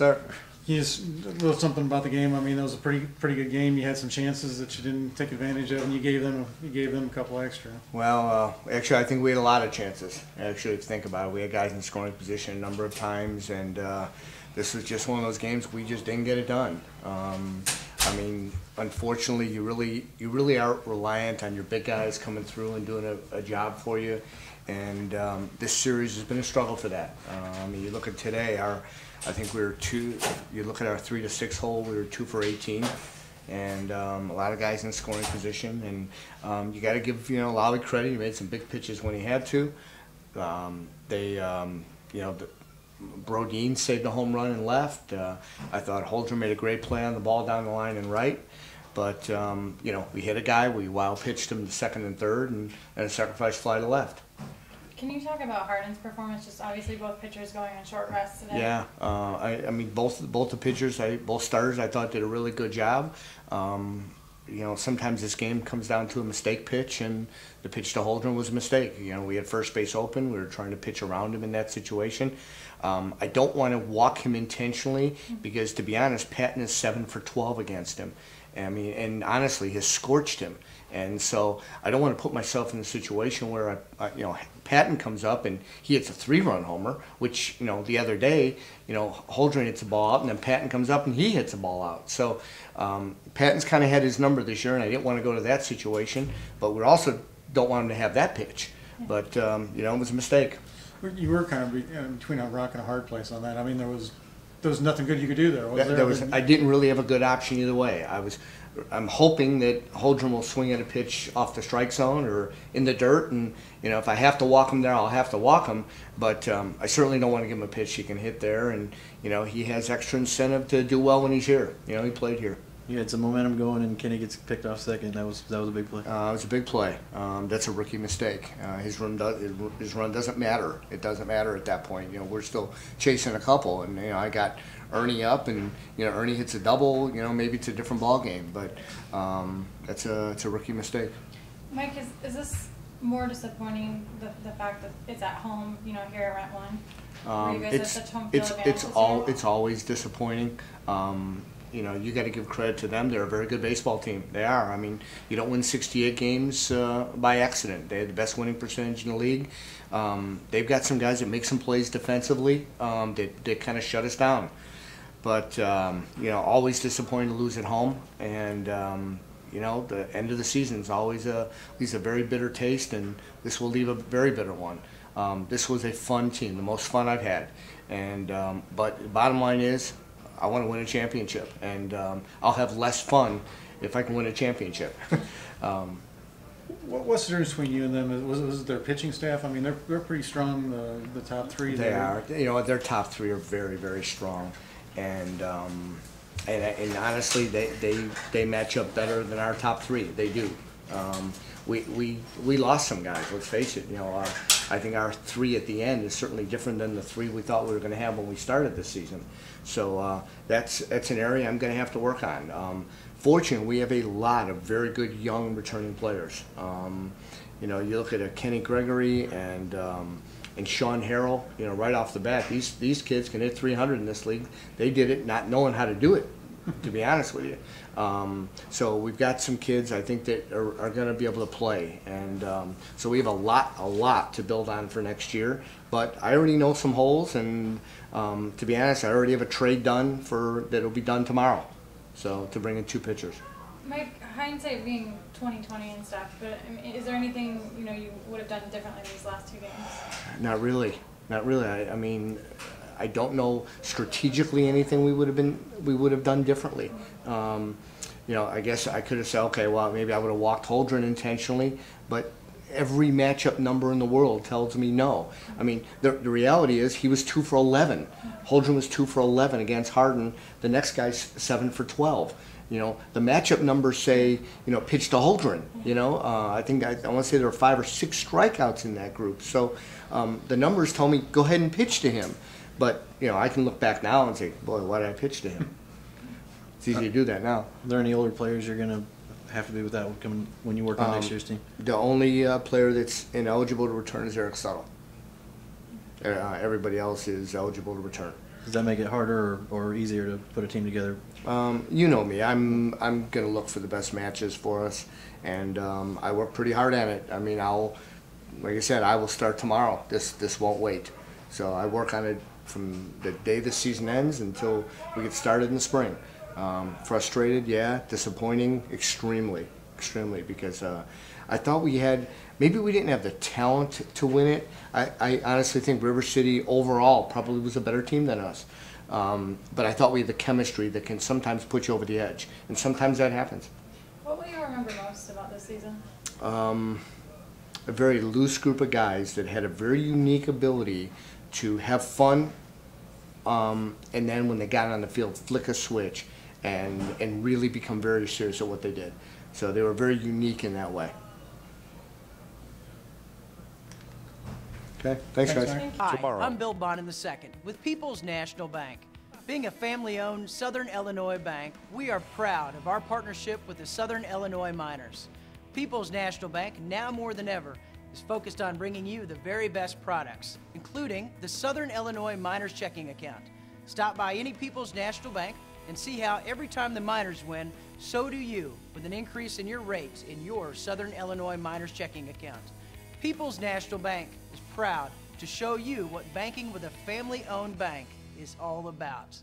start. Just a little something about the game. I mean, it was a pretty good game. You had some chances that you didn't take advantage of, and you gave them a couple extra. Well, actually, I think we had a lot of chances. Actually, if you think about it, we had guys in scoring position a number of times, and this was just one of those games we just didn't get it done. I mean, unfortunately, you really are reliant on your big guys coming through and doing a job for you, and this series has been a struggle for that. I mean, you look at today, I think we were you look at our 3 to 6 hole, we were 2 for 18, and a lot of guys in scoring position, and you got to give Lowry credit. He made some big pitches when he had to. Brodeen saved a home run and left. I thought Holdren made a great play on the ball down the line and right. But, we hit a guy, we wild pitched him to second and third, and a sacrifice fly to left. Can you talk about Harden's performance? Just obviously both pitchers going on short rests today. Yeah, I mean both the pitchers, both starters, I thought did a really good job. Sometimes this game comes down to a mistake pitch, and the pitch to Holdren was a mistake. We had first base open. We were trying to pitch around him in that situation. I don't want to walk him intentionally because, to be honest, Patton is 7 for 12 against him. I mean, and honestly, has scorched him. And so I don't want to put myself in a situation where Patton comes up and he hits a 3-run homer, which the other day, Holdren hits a ball out, and then Patton comes up and he hits a ball out. So Patton's kind of had his number this year, and I didn't want to go to that situation, but we also don't want him to have that pitch. But it was a mistake. You were kind of between a rock and a hard place on that. I mean, there was nothing good you could do there. I didn't really have a good option either way. I'm hoping that Holdren will swing at a pitch off the strike zone or in the dirt, and if I have to walk him there, I'll have to walk him. But I certainly don't want to give him a pitch he can hit there, and he has extra incentive to do well when he's here. He played here. You had some momentum going, and Kenny gets picked off second. That was a big play. It was a big play. That's a rookie mistake. His run doesn't matter. It doesn't matter at that point. We're still chasing a couple, and I got Ernie up, and Ernie hits a double. Maybe it's a different ball game, but it's a rookie mistake. Mike, is this more disappointing, the fact that it's at home? Here at Rent One, where you guys have such home field advantage it's always disappointing. You got to give credit to them. They're a very good baseball team. They are. I mean, you don't win 68 games by accident. They had the best winning percentage in the league. They've got some guys that make some plays defensively. They kind of shut us down. But, always disappointing to lose at home. And, the end of the season is always leaves a very bitter taste, and this will leave a very bitter one. This was a fun team, the most fun I've had. And but the bottom line is, I want to win a championship, and I'll have less fun if I can win a championship. What's the difference between you and them? Was it their pitching staff? I mean, they're pretty strong. The top three. They are. Their top three are very, very strong, and honestly, they match up better than our top three. They do. We lost some guys. Let's face it. I think our 3 at the end is certainly different than the 3 we thought we were going to have when we started this season. So that's an area I'm going to have to work on. Fortunately, we have a lot of very good young returning players. You look at Kenny Gregory and Sean Harrell. Right off the bat, these kids can hit 300 in this league. They did it not knowing how to do it, to be honest with you. So we've got some kids I think that are going to be able to play, and so we have a lot to build on for next year. But I already know some holes, and to be honest, I already have a trade done that'll be done tomorrow. So to bring in 2 pitchers. Mike, hindsight being 20/20 and stuff, but I mean, is there anything you would have done differently these last 2 games? Not really. I mean, I don't know strategically anything we would have done differently. I guess I could have said, okay, well, maybe I would have walked Holdren intentionally, but every matchup number in the world tells me no. I mean, the reality is he was 2 for 11. Holdren was 2 for 11 against Harden. The next guy's 7 for 12. The matchup numbers say, pitch to Holdren. I think I want to say there were 5 or 6 strikeouts in that group. So the numbers tell me go ahead and pitch to him. But I can look back now and say, boy, why did I pitch to him? It's easy to do that now. Are there any older players you're going to have to be with that when you work on next year's team? The only player that's ineligible to return is Eric Suttle. Everybody else is eligible to return. Does that make it harder or easier to put a team together? You know me. I'm going to look for the best matches for us, and I work pretty hard at it. I mean, like I said, I will start tomorrow. This won't wait. So I work on it from the day the season ends until we get started in the spring. Frustrated, yeah. Disappointing, extremely, because I thought maybe we didn't have the talent to win it. I honestly think River City overall probably was a better team than us. But I thought we had the chemistry that can sometimes put you over the edge, and sometimes that happens. What will you remember most about this season? A very loose group of guys that had a very unique ability to have fun, and then when they got on the field, flick a switch and really become very serious at what they did. So they were very unique in that way. Okay, thanks guys. Thank you. Hi, Tomorrow. I'm Bill Bonin II with People's National Bank. Being a family-owned Southern Illinois bank, we are proud of our partnership with the Southern Illinois Miners. People's National Bank, now more than ever, is focused on bringing you the very best products, including the Southern Illinois Miners Checking Account. Stop by any People's National Bank and see how every time the Miners win, so do you, with an increase in your rates in your Southern Illinois Miners Checking Account. People's National Bank is proud to show you what banking with a family-owned bank is all about.